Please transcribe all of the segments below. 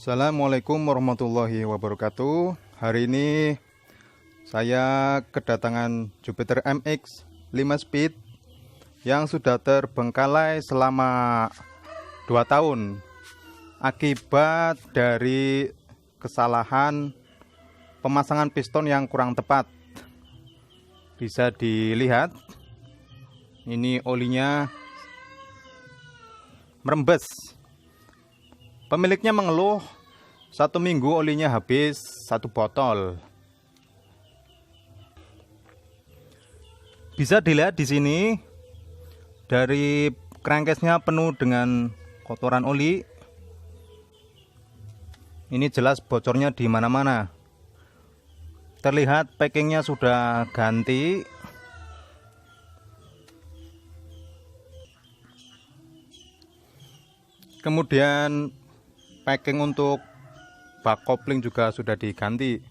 Assalamualaikum warahmatullahi wabarakatuh. Hari ini saya kedatangan Jupiter MX 5 Speed yang sudah terbengkalai selama 2 tahun akibat dari kesalahan pemasangan piston yang kurang tepat. Bisa dilihat, ini olinya merembes. Pemiliknya mengeluh 1 minggu olinya habis 1 botol. Bisa dilihat di sini dari crankcase-nya penuh dengan kotoran oli. Ini jelas bocornya di mana-mana. Terlihat packingnya sudah ganti. Kemudian packing untuk bak kopling juga sudah diganti.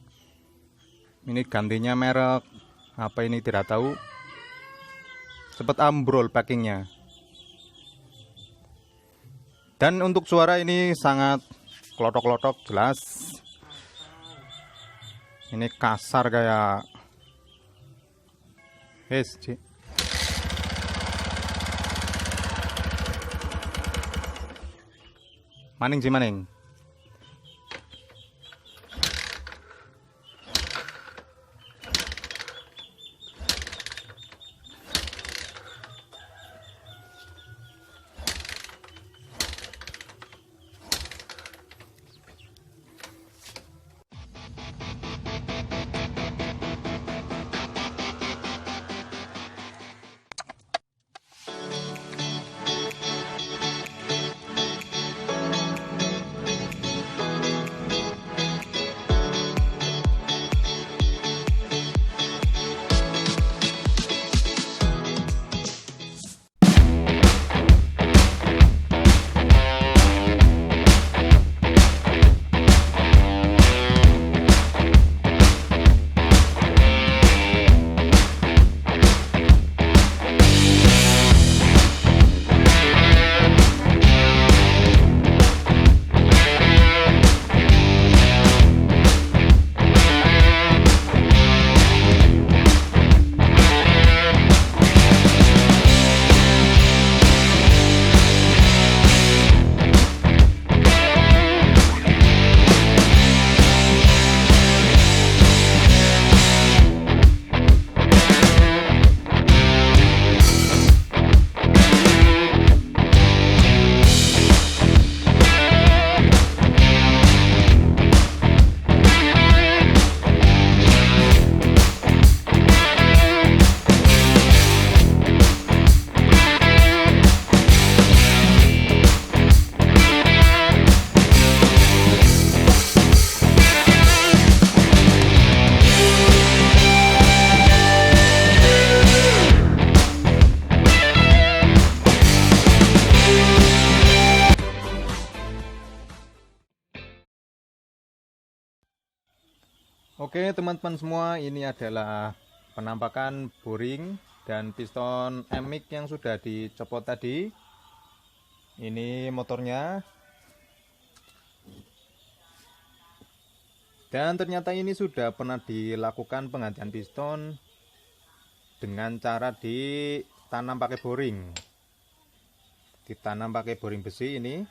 Ini gantinya merek apa ini tidak tahu. Sempat ambrol packingnya. Dan untuk suara ini sangat klotok-klotok jelas. Ini kasar kayak maning sih maning. Oke teman-teman semua, ini adalah penampakan boring dan piston MX yang sudah dicopot tadi. Ini motornya. Dan ternyata ini sudah pernah dilakukan penggantian piston dengan cara ditanam pakai boring. Ditanam pakai boring besi ini.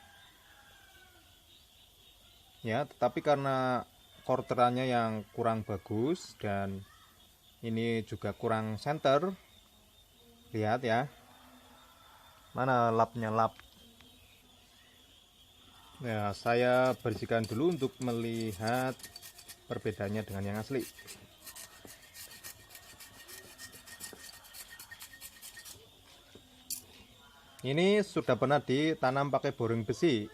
Ya, tetapi karena korterannya yang kurang bagus dan ini juga kurang center. Lihat ya, mana lapnya, lap ya. Saya bersihkan dulu untuk melihat perbedaannya dengan yang asli. Ini sudah pernah ditanam pakai boring besi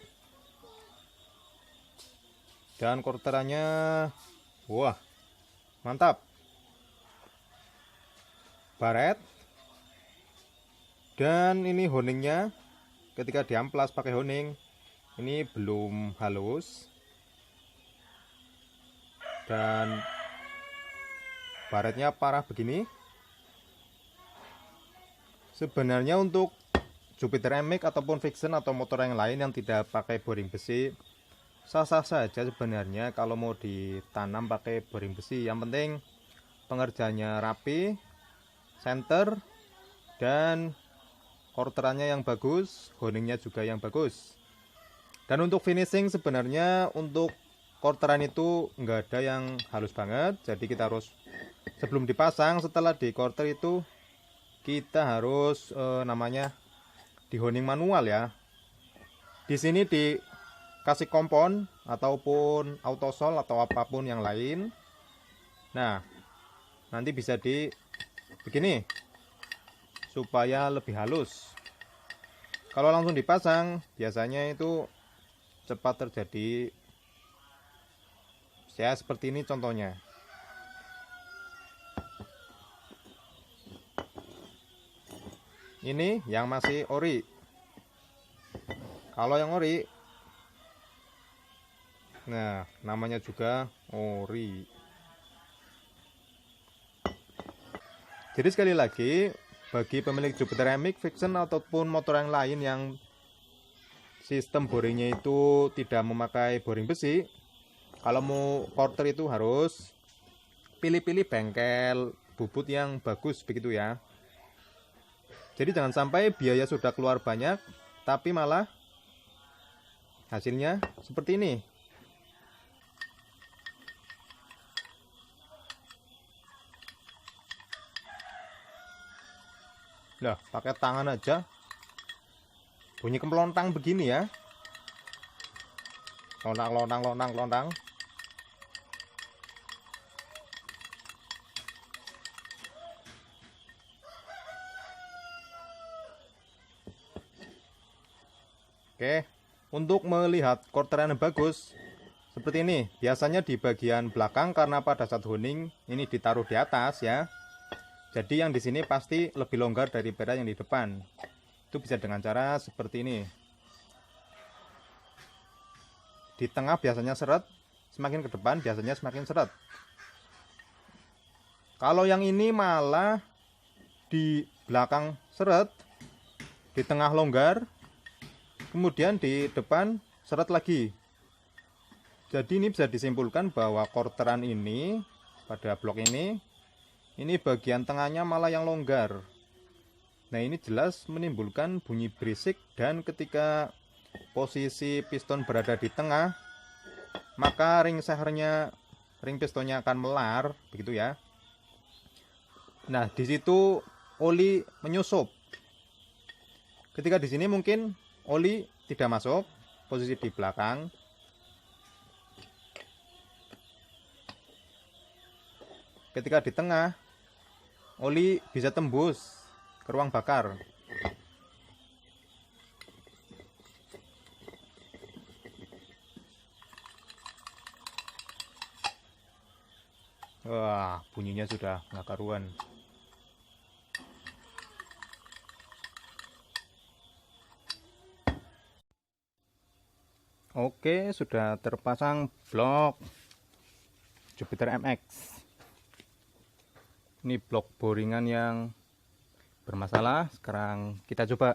dan korterannya wah mantap, baret. Dan ini honingnya ketika diamplas pakai honing ini belum halus dan baretnya parah begini. Sebenarnya untuk Jupiter MX ataupun Vixen atau motor yang lain yang tidak pakai boring besi, sah-sah saja sebenarnya kalau mau ditanam pakai boring besi. Yang penting pengerjaannya rapi, center, dan quarterannya yang bagus, honingnya juga yang bagus. Dan untuk finishing sebenarnya untuk quarteran itu nggak ada yang halus banget, jadi kita harus sebelum dipasang, setelah di quarter itu kita harus namanya di honing manual ya. Di sini dikasih kompon ataupun autosol atau apapun yang lain. Nah, nanti bisa di begini supaya lebih halus. Kalau langsung dipasang biasanya itu cepat terjadi ya seperti ini contohnya. Ini yang masih ori. Kalau yang ori, nah namanya juga ori. Jadi sekali lagi, bagi pemilik Jupiter MX Vixen ataupun motor yang lain yang sistem boringnya itu tidak memakai boring besi, kalau mau quarter itu harus pilih-pilih bengkel bubut yang bagus begitu ya. Jadi jangan sampai biaya sudah keluar banyak, tapi malah hasilnya seperti ini. Nah, pakai tangan aja bunyi kemelontang begini ya. Lontang. Oke, untuk melihat quarteran yang bagus seperti ini, biasanya di bagian belakang karena pada saat honing ini ditaruh di atas ya. Jadi yang di sini pasti lebih longgar daripada yang di depan. Itu bisa dengan cara seperti ini. Di tengah biasanya seret, semakin ke depan biasanya semakin seret. Kalau yang ini malah di belakang seret, di tengah longgar, kemudian di depan seret lagi. Jadi ini bisa disimpulkan bahwa quarteran ini pada blok ini bagian tengahnya malah yang longgar. Nah ini jelas menimbulkan bunyi berisik, dan ketika posisi piston berada di tengah, maka ring sehernya, ring pistonnya akan melar begitu ya. Nah di situ oli menyusup. Ketika di sini mungkin oli tidak masuk, posisi di belakang. Ketika di tengah, oli bisa tembus ke ruang bakar. Wah, bunyinya sudah nggak karuan. Oke, sudah terpasang blok Jupiter MX. Ini blok boringan yang bermasalah. Sekarang kita coba